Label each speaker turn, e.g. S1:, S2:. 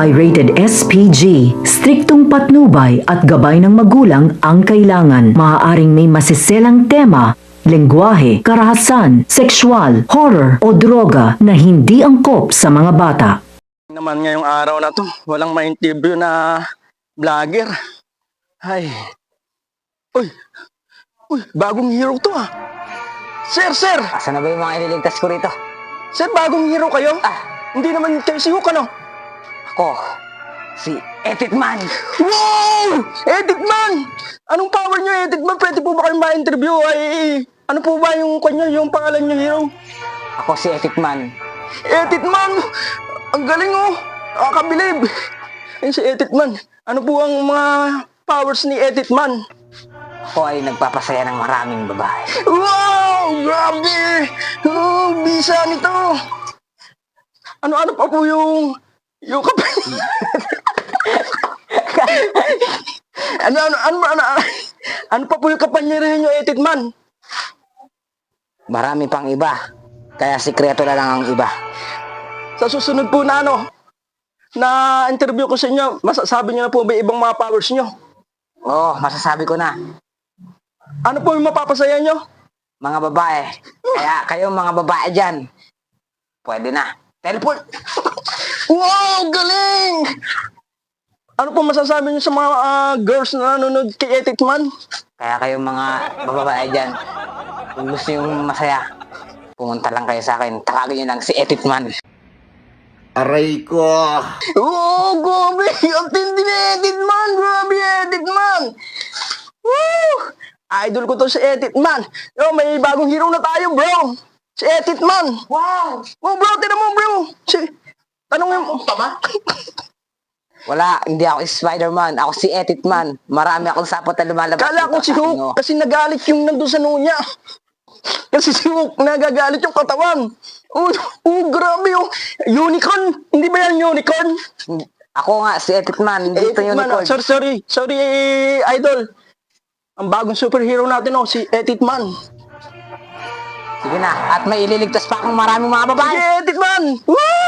S1: ay rated SPG. Striktong patnubay at gabay ng magulang ang kailangan. Maaaring may masiselang tema, lengguwahe, karahasan, sexual, horror o droga na hindi angkop sa mga bata.
S2: Naman ngayong araw na to, walang ma-interview na vlogger. Ay. Uy, bagong hero to ah. Sir!
S3: Asan na ba yung mga ililigtas ko rito?
S2: Sir, bagong hero kayo? Hindi naman kayo si Hook, ano?
S3: Ako, si Edit Man.
S2: Wow! Edit Man! Anong power nyo, Edit Man? Pwede po ba kayong ma-interview? Ano po ba yung pangalan nyo, hero?
S3: Ako si Edit Man.
S2: Edit Man! Ang galing oh! Nakakabilib! Ayun si Edit Man. Ano po ang mga powers ni Edit Man?
S3: Ako ay nagpapasaya ng maraming babae.
S2: Wow! Grabe! Oh, bisa nito! Ano pa po yung ano pa po yung kapangyarihan nyo, Edit Man?
S3: Marami pang iba. Kaya sikreto na lang ang iba.
S2: Sa susunod po na na interview ko sa inyo, masasabi nyo na po ba ibang mga powers nyo?
S3: Oo, masasabi ko na.
S2: Ano po yung mapapasaya nyo?
S3: Mga babae. Kaya kayo mga babae dyan, pwede na. Teleport!
S2: Wow! Galing! Ano po masasabi nyo sa mga girls na nanonood kay Edit Man?
S3: Kaya kayo mga babae dyan, kung gusto yung masaya, pumunta lang kayo sa akin. Tawagin nyo lang si Edit Man.
S4: Aray ko!
S2: Oh, grabe! Ang tindi ni Edit Man! Grabe, Edit Man! Woo! Idol ko to si Edit Man. Yo, may bagong hero na tayo, bro. Si Edit Man.
S3: Wow!
S2: Oh, bro, tinan mo, bro. Tanongin mo.
S3: Wala, hindi ako Spider-Man. Ako si Edit Man. Marami akong sapot na lumalabas.
S2: Kala ko
S3: dito
S2: si
S3: sa
S2: Hook
S3: inyo.
S2: kasi nagalit yung nandun sa noo niya. Kasi si Hook nagagalit yung katawan. Grabe oh. Unicorn. Hindi ba yan unicorn?
S3: Ako nga, si Edit Man. Hindi ito
S2: Edit Man,
S3: unicorn.
S2: Sorry, idol. Ang bagong superhero natin si Edit Man.
S3: Sige na, at may ililigtas pa akong maraming mga babae.
S2: Sige, Edit Man! Woo!